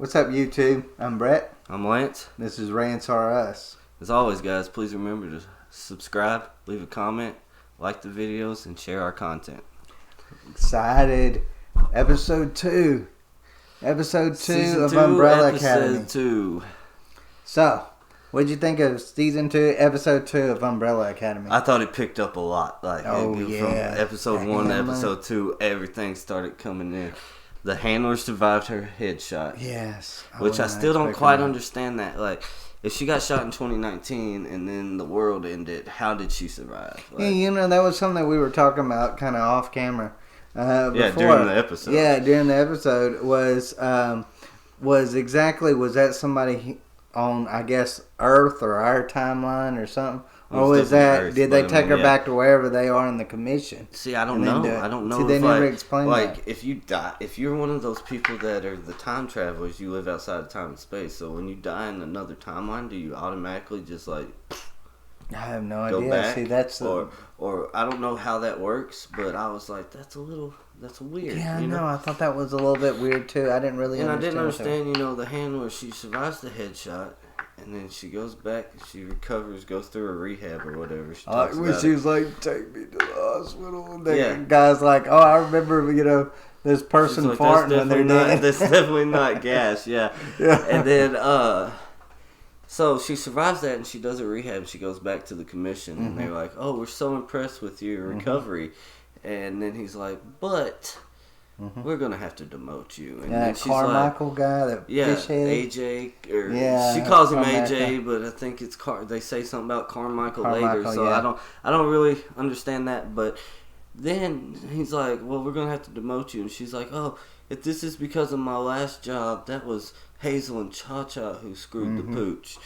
What's up, YouTube? I'm Brett. I'm Lance. This is Rants are Us. As always, guys, please remember to subscribe, leave a comment, like the videos, and share our content. Excited. Episode 2. Episode 2 of Umbrella Academy. Episode 2. So, what'd you think of Season 2, Episode 2 of Umbrella Academy? I thought it picked up a lot. From yeah. Episode 1 to Episode 2, everything started coming in. The handler survived her headshot. Yes. Which I still don't quite understand that. Like, if she got shot in 2019 and then the world ended, how did she survive? Like, yeah, you know, that was something that we were talking about kind of off camera. Before. Yeah, during the episode. Yeah, during the episode was that somebody on, I guess, Earth or our timeline or something? Or was that, Earth, did they take her back to wherever they are in the commission? See, I don't know. I don't know. See, they never explained that. Like, if you die, if you're one of those people that are the time travelers, you live outside of time and space. So when you die in another timeline, do you automatically just like I have no go idea. back? See, that's or I don't know how that works, but I was like, that's weird. Yeah, I know. I thought that was a little bit weird too. I didn't really understand. And I didn't understand, the handler, she survives the headshot, and then she goes back, she recovers, goes through a rehab or whatever. She talks about she was like, take me to the hospital. And the guy's like, oh, I remember, this person like, farting when they're dead. That's definitely not gas, yeah. And then, so she survives that, and she does a rehab, and she goes back to the commission, and they're like, oh, we're so impressed with your recovery. And then he's like, but we're going to have to demote you. And then she's Carmichael guy, that fish head. AJ. She calls him AJ, but I think it's they say something about Carmichael later. So I don't really understand that. But then he's like, well, we're going to have to demote you. And she's like, oh, if this is because of my last job, that was Hazel and Cha-Cha who screwed the pooch.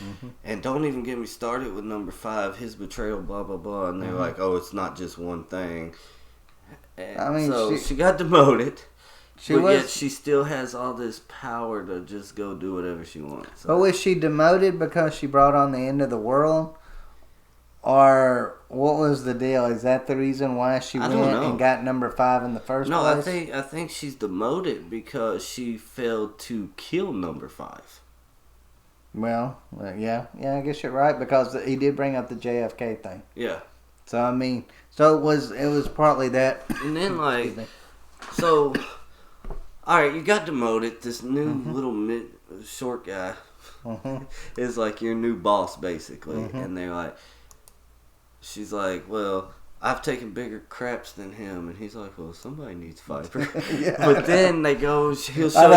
And don't even get me started with number 5, his betrayal, blah, blah, blah. And they're like, oh, it's not just one thing. And she got demoted, yet she still has all this power to just go do whatever she wants. So. But was she demoted because she brought on the end of the world? Or what was the deal? Is that the reason why she went and got number 5 in the first place? No, I think she's demoted because she failed to kill number 5. Well, yeah, I guess you're right, because he did bring up the JFK thing. Yeah. So I mean, it was partly that. And then all right, you got demoted. This new little short guy is like your new boss basically, and they're like, she's like, well, I've taken bigger craps than him, and he's like, well, somebody needs fiber. But then they go, he'll show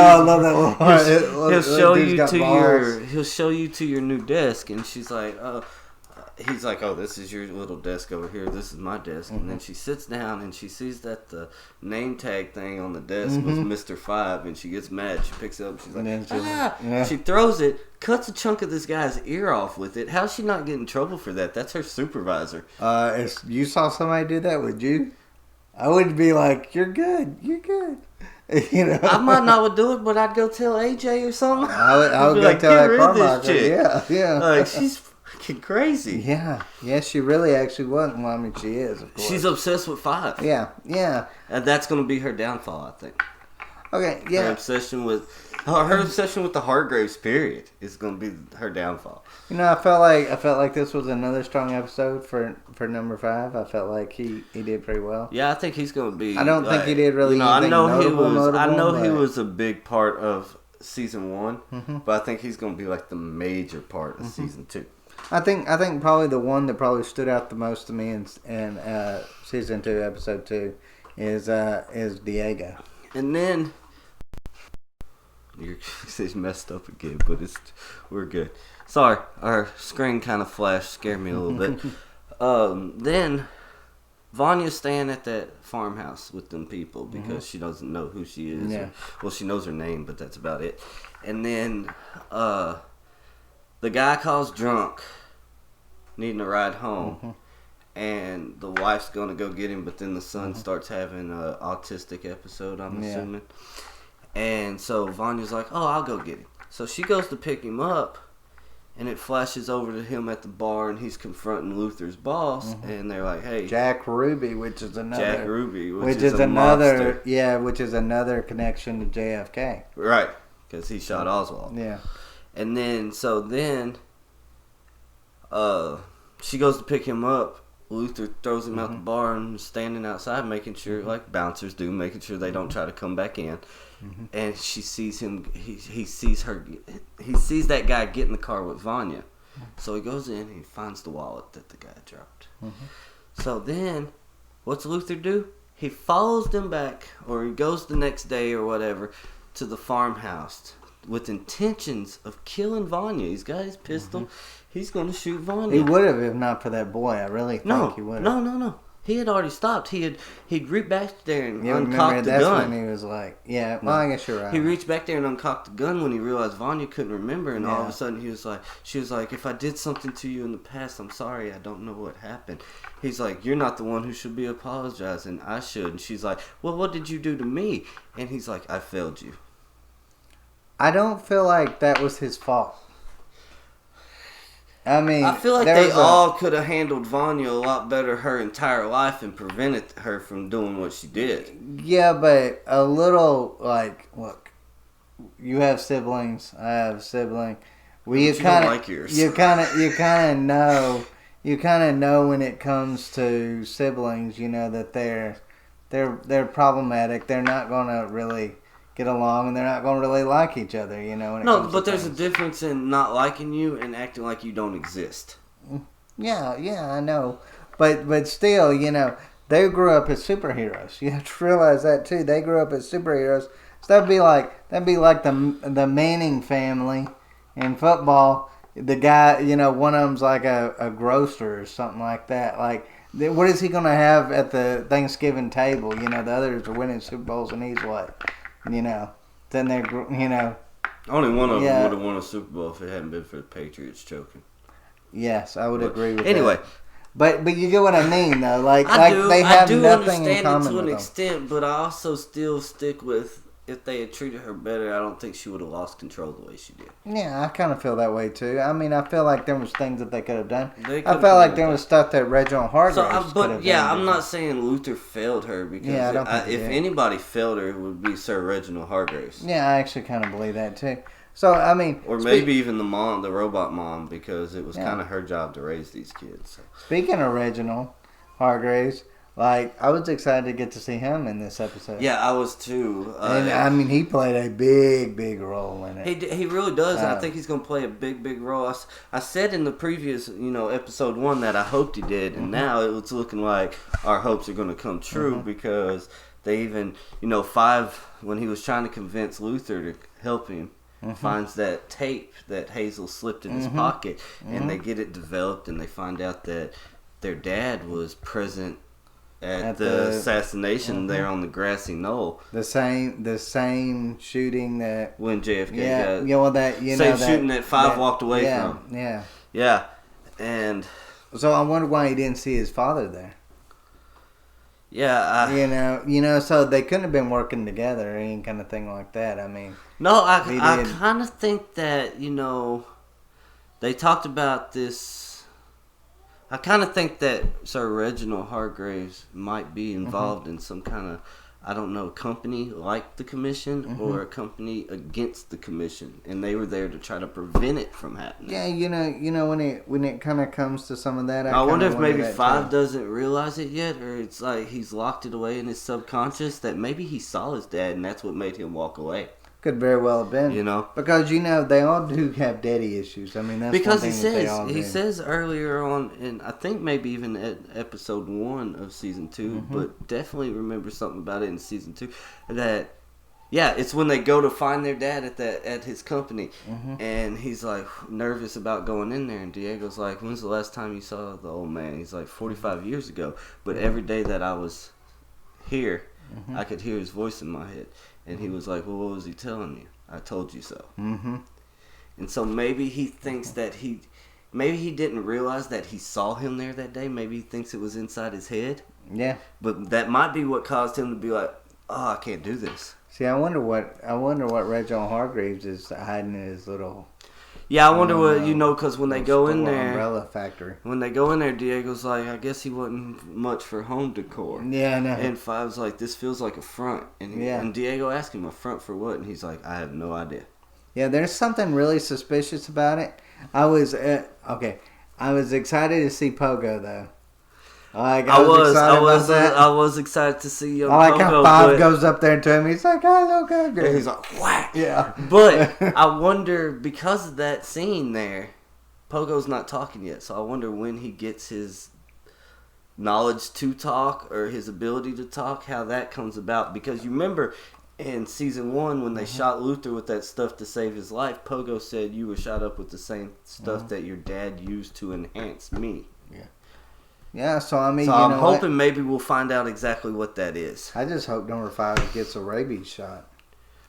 you to your new desk, and she's like, oh. He's like, oh, this is your little desk over here. This is my desk. And then she sits down and she sees that the name tag thing on the desk was Mr. 5. And she gets mad. She picks it up. She's like, She throws it, cuts a chunk of this guy's ear off with it. How's she not getting in trouble for that? That's her supervisor. If you saw somebody do that, would you? I would be like, you're good. I might not would do it, but I'd go tell AJ or something. I would go tell that Carmichael. Yeah. Like, she's crazy. Yeah, she really actually wasn't. Well, I mean, she is, of course. She's obsessed with 5. Yeah. And that's going to be her downfall, I think. Okay, yeah. Her obsession with the Hargraves period is going to be her downfall. I felt like this was another strong episode for number 5. I felt like he did pretty well. Yeah, I think he's going to be. I don't think he did really. I know he was a big part of season 1, but I think he's going to be like the major part of season 2. I think probably the one that probably stood out the most to me in season 2, episode 2, is Diego. And then it's messed up again, but we're good. Sorry, our screen kind of flashed, scared me a little bit. Then Vanya's staying at that farmhouse with them people because she doesn't know who she is. Yeah. She knows her name, but that's about it. And then the guy calls drunk, needing a ride home, and the wife's going to go get him, but then the son starts having an autistic episode, I'm assuming. And so Vanya's like, oh, I'll go get him. So she goes to pick him up, and it flashes over to him at the bar, and he's confronting Luther's boss, and they're like, hey. Jack Ruby, which is another monster. Yeah, which is another connection to JFK. Right. because he shot Oswald. Yeah. And then, she goes to pick him up. Luther throws him out the bar and standing outside, making sure, like bouncers do, making sure they don't try to come back in. And she sees him. He sees her. He sees that guy get in the car with Vanya. So he goes in and he finds the wallet that the guy dropped. So then, what's Luther do? He follows them back, or he goes the next day or whatever, to the farmhouse with intentions of killing Vanya. He's got his pistol. He's going to shoot Vanya. He would have if not for that boy. I really think he would have. No. He had already stopped. He'd reached back there and uncocked the gun. That's when he was like, I guess you're right. He reached back there and uncocked the gun when he realized Vanya couldn't remember, and all of a sudden she was like, if I did something to you in the past, I'm sorry, I don't know what happened. He's like, you're not the one who should be apologizing. I should. And she's like, well, what did you do to me? And he's like, I failed you. I don't feel like that was his fault. I mean, I feel like they all could have handled Vanya a lot better her entire life and prevented her from doing what she did. Yeah, but a little like, look, you have siblings, I have a sibling. You kind of know when it comes to siblings, that they're problematic. They're not gonna really get along, and they're not going to really like each other, No, but there's a difference in not liking you and acting like you don't exist. Yeah, I know. But still, they grew up as superheroes. You have to realize that, too. They grew up as superheroes. So that'd be like the Manning family in football. The guy, one of them's like a grocer or something like that. Like, what is he going to have at the Thanksgiving table? The others are winning Super Bowls, and he's what? Then they're, Only one of them would have won a Super Bowl if it hadn't been for the Patriots choking. Yes, I would agree with that. Anyway. But you get what I mean, though. They have nothing in common with them. I do understand it to an extent, but I also still stick with, if they had treated her better, I don't think she would have lost control the way she did. Yeah, I kind of feel that way, too. I mean, I feel like there was things that they could have done. I felt like there was stuff that Reginald Hargraves could have done. I'm not saying Luther failed her, because if anybody failed her, it would be Sir Reginald Hargraves. Yeah, I actually kind of believe that, too. So, I mean... Or maybe even the robot mom, because it was kind of her job to raise these kids. So. Speaking of Reginald Hargraves... I was excited to get to see him in this episode. Yeah, I was too. And I mean, he played a big role in it. He really does. I think he's going to play a big role. I said in the previous, episode 1 that I hoped he did, and now it's looking like our hopes are going to come true, because they even, 5, when he was trying to convince Luther to help him, finds that tape that Hazel slipped in his pocket, and they get it developed, and they find out that their dad was present at the assassination there on the grassy knoll. The same shooting that when JFK got shooting that 5 walked away from. Yeah, and so I wonder why he didn't see his father there. Yeah, so they couldn't have been working together or any kind of thing like that. I mean, no, I kind of think that they talked about this. I kind of think that Sir Reginald Hargraves might be involved in some kind of, I don't know, company like the Commission or a company against the Commission, and they were there to try to prevent it from happening. Yeah, when it kind of comes to some of that, I wonder if maybe 5 doesn't realize it yet, or it's like he's locked it away in his subconscious that maybe he saw his dad, and that's what made him walk away. Could very well have been. Because, they all do have daddy issues. I mean, that's because one thing they all do. He says earlier on, and I think maybe even at episode 1 of season 2, but definitely remember something about it in season 2, that, it's when they go to find their dad at his company, and he's like nervous about going in there, and Diego's like, when's the last time you saw the old man? He's like, 45 years ago, but every day that I was here, I could hear his voice in my head. And he was like, well, what was he telling you? I told you so. And so maybe he thinks that maybe he didn't realize that he saw him there that day. Maybe he thinks it was inside his head. Yeah. But that might be what caused him to be like, oh, I can't do this. See, I wonder what Reginald Hargraves is hiding in his little... Yeah, I wonder what, because when they go in there... Umbrella factory. When they go in there, Diego's like, I guess he wasn't much for home decor. Yeah, I know. And 5's like, this feels like a front. And Diego asked him, a front for what? And he's like, I have no idea. Yeah, there's something really suspicious about it. I was I was excited to see Pogo though. Like I was excited to see young I like Pogo, how Bob goes up there to him. He's like, "Hello, Pogo." And he's like, "Whack!" Yeah. But I wonder, because of that scene there, Pogo's not talking yet. So I wonder when he gets his knowledge to talk or his ability to talk, how that comes about. Because you remember in season 1 when they shot Luther with that stuff to save his life, Pogo said, "You were shot up with the same stuff that your dad used to enhance me." Yeah. Yeah, so I mean, I'm hoping maybe we'll find out exactly what that is. I just hope number 5 gets a rabies shot.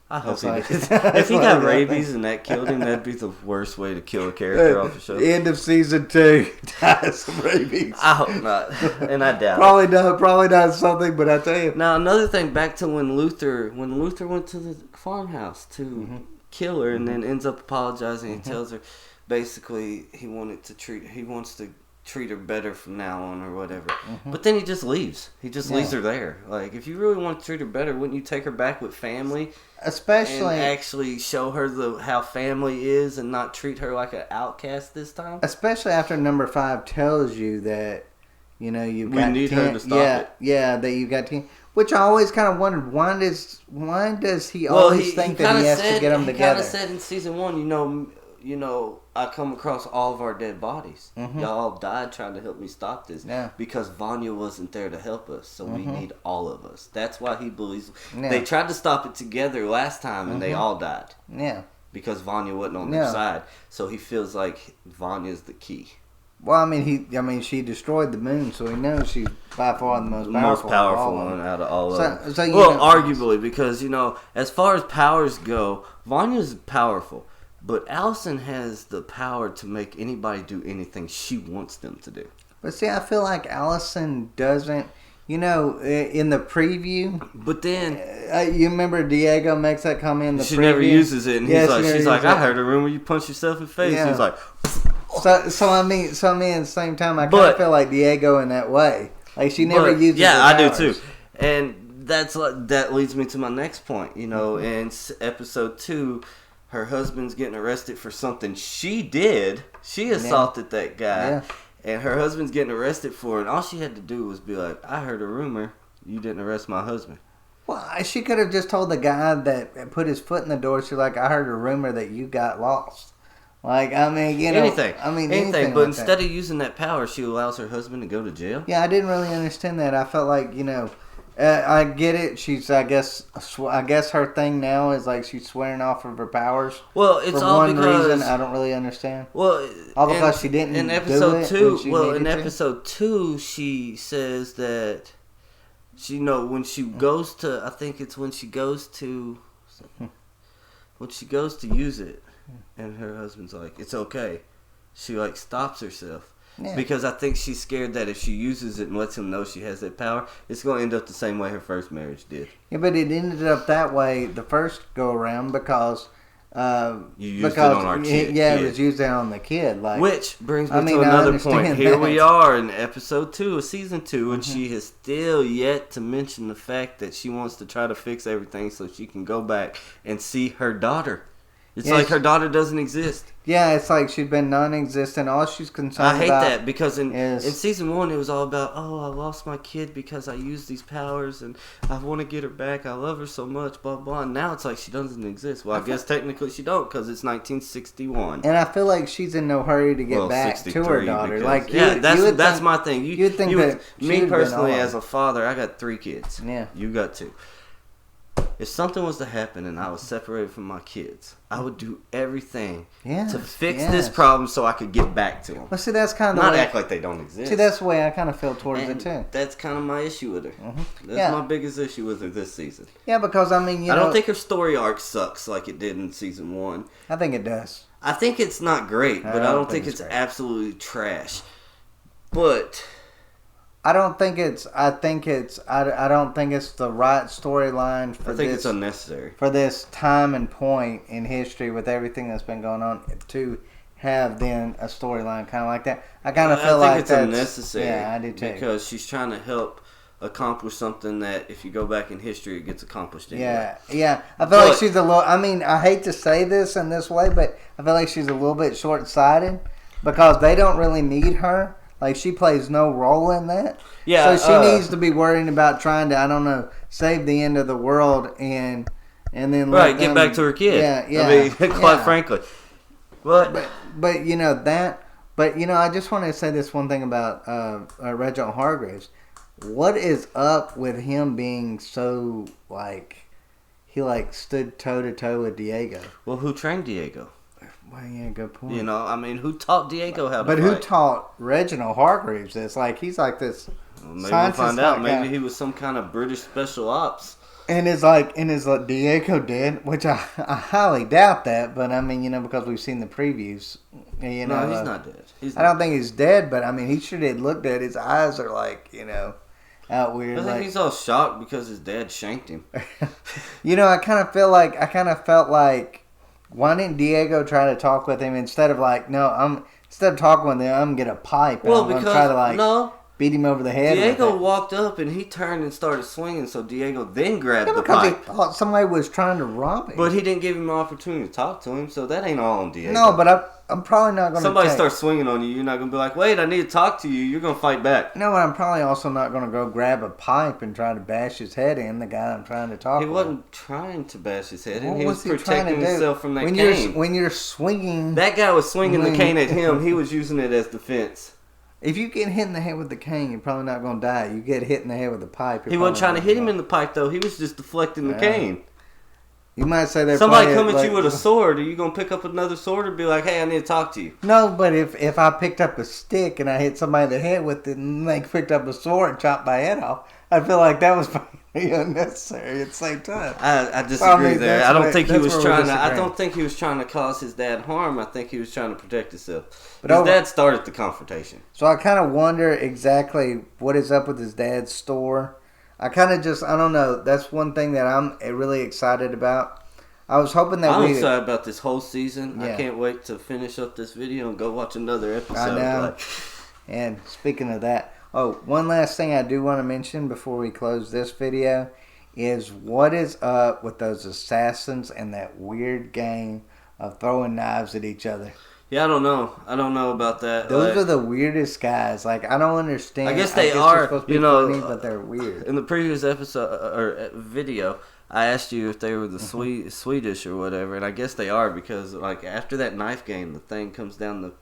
I hope he does. If he got rabies and that killed him, that'd be the worst way to kill a character off the show. End of season 2, dies of rabies. I hope not, and I doubt Probably not something, but I tell you. Now another thing, back to when Luther went to the farmhouse to kill her, and then ends up apologizing and tells her basically he wants to treat her better from now on or whatever. But then he just leaves. He just leaves her there. Like, if you really want to treat her better, wouldn't you take her back with family? Especially... And actually show her how family is and not treat her like an outcast this time? Especially after number 5 tells you that, you know, you've got... We need her to stop it. Yeah, that you've got 10... Which I always kind of wondered, why does he always think that he has to get them together? He kind of said in season 1, you know, I come across all of our dead bodies. Y'all died trying to help me stop this. Yeah. Because Vanya wasn't there to help us, so we need all of us. That's why he believes... Yeah. They tried to stop it together last time, and they all died. Yeah. Because Vanya wasn't on their side. So he feels like Vanya's the key. Well, I mean, she destroyed the moon, so he knows she's by far the most powerful one out of all of them. So arguably, because, you know, as far as powers go, Vanya's powerful. But Allison has the power to make anybody do anything she wants them to do. But see, I feel like Allison doesn't, you know, in the preview. But then... you remember Diego makes that comment in the preview? She never uses it, and she's like, I heard a rumor you punch yourself in the face. Yeah. He's like... So I mean, at the same time, I kind of feel like Diego in that way. Like, she never uses her powers. I do too. And that leads me to my next point. You know, in episode 2... her husband's getting arrested for something she did. She assaulted that guy. Yeah. And her husband's getting arrested for it. And all she had to do was be like, I heard a rumor. You didn't arrest my husband. Well, she could have just told the guy that put his foot in the door. She's like, I heard a rumor that you got lost. Like, I mean, you know. Anything. But instead of using that power, she allows her husband to go to jail. Yeah, I didn't really understand that. I felt like, you know... I get it. She's, I guess her thing now is like she's swearing off of her powers. Well, it's for all one because reason I don't really understand. Well, all because she didn't in episode do it 2. Well, in episode 2, she says that when she goes to, I think it's when she goes to use it, and her husband's like, it's okay. She like stops herself. Yeah. Because I think she's scared that if she uses it and lets him know she has that power, it's going to end up the same way her first marriage did. Yeah, but it ended up that way the first go around because you used it on our kid. Yeah, it was used on the kid. Like, which brings me to another point. Here we are in episode 2 of season 2, and she has still yet to mention the fact that she wants to try to fix everything so she can go back and see her daughter. It's like her daughter doesn't exist. Yeah, it's like she's been non-existent. All she's concerned about... I hate that because in season 1 it was all about, I lost my kid because I used these powers and I want to get her back. I love her so much, blah, blah. And now it's like she doesn't exist. Well, I guess technically she don't because it's 1961. And I feel like she's in no hurry to get back to her daughter. Like, that's my thing. You'd think that me personally, as a father, I got 3 kids. Yeah. You got 2. If something was to happen and I was separated from my kids, I would do everything to fix this problem so I could get back to them. Well, see, that's kind of not act like they don't exist. See, that's the way I kind of feel towards it too. That's kind of my issue with her. That's my biggest issue with her this season. Yeah, because I mean, I don't think her story arc sucks like it did in season 1. I think it does. I think it's not great, but I don't think it's absolutely trash. But I don't think it's. I don't think it's the right storyline for this. I think it's unnecessary for this time and point in history with everything that's been going on to have then a storyline kind of like that. I kind of feel like it's unnecessary. Yeah, I do too. Because she's trying to help accomplish something that if you go back in history, it gets accomplished anyway. Yeah. I feel like she's a little. I mean, I hate to say this in this way, but I feel like she's a little bit short-sighted because they don't really need her. Like, she plays no role in that. Yeah. So she needs to be worrying about trying to, I don't know, save the end of the world and then get back to her kid. Yeah. I mean, quite frankly. But you know that. But you know, I just want to say this one thing about Reginald Hargreaves. What is up with him being so he stood toe to toe with Diego? Well, who trained Diego? Well, yeah, good point. You know, I mean, who taught Diego how to fight? But who taught Reginald Hargreaves this? Like, he's like this. Well, maybe we'll find out. Maybe he was some kind of British special ops. And is Diego dead? Which I highly doubt that. But I mean, you know, because we've seen the previews. You know, no, he's not dead. I don't think he's dead, but I mean, he sure did look dead. His eyes are out weird. I think he's all shocked because his dad shanked him. You know, I kind of felt like, why didn't Diego try to talk with him instead of instead of talking with him, I'm gonna get a pipe. Well, because try to beat him over the head. Diego walked up and he turned and started swinging, so Diego then grabbed the because pipe. He thought somebody was trying to rob him. But he didn't give him an opportunity to talk to him, so that ain't all on Diego. No, but I'm probably not going to. Somebody starts swinging on you, you're not going to be like, wait, I need to talk to you. You're going to fight back. No, I'm probably also not going to go grab a pipe and try to bash his head in. The guy I'm trying to talk to. He wasn't trying to bash his head in. He was protecting himself from that cane. When you're swinging, that guy was swinging the cane at him. He was using it as defense. If you get hit in the head with the cane, you're probably not going to die. You get hit in the head with the pipe. He wasn't trying to hit him in the pipe, though. He was just deflecting the cane. You might say that somebody come at you with a sword. Are you going to pick up another sword or be like, hey, I need to talk to you? No, but if I picked up a stick and I hit somebody in the head with it and they picked up a sword and chopped my head off, I feel like that was unnecessary at the same time. I disagree there. I don't think he was trying to. I don't think he was trying to cause his dad harm. I think he was trying to protect himself. But his dad started the confrontation. So I kind of wonder exactly what is up with his dad's store. I don't know. That's one thing that I'm really excited about. I was hoping that I'm excited about this whole season. Yeah. I can't wait to finish up this video and go watch another episode. I know. And speaking of that, one last thing I do want to mention before we close this video is what is up with those assassins and that weird game of throwing knives at each other. Yeah, I don't know. I don't know about that. Those are the weirdest guys. I don't understand. I guess they are. Supposed to be funny, but they're weird. In the previous episode or video, I asked you if they were the Swedish or whatever, and I guess they are because after that knife game, the thing comes down the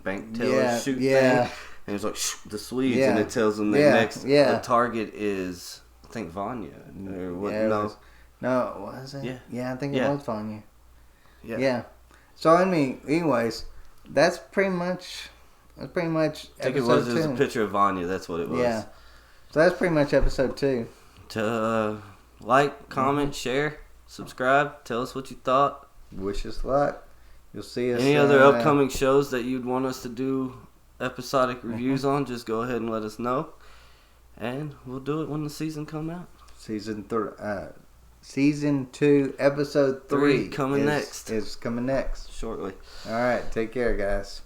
bank teller shoot thing. And it's like, the Swedes, and it tells them their next the target is, I think, Vanya. Or what? Was it? Yeah, I think it was Vanya. Yeah. So, I mean, anyways, that's pretty much episode 2. I think it was a picture of Vanya, that's what it was. Yeah. So that's pretty much episode 2. To like, comment, share, subscribe, tell us what you thought. Wish us luck. You'll see us. Any other upcoming shows that you'd want us to do episodic reviews on, just go ahead and let us know, and we'll do it when the season come out. Season 2 episode 3 coming next is coming next shortly. All right, take care, guys.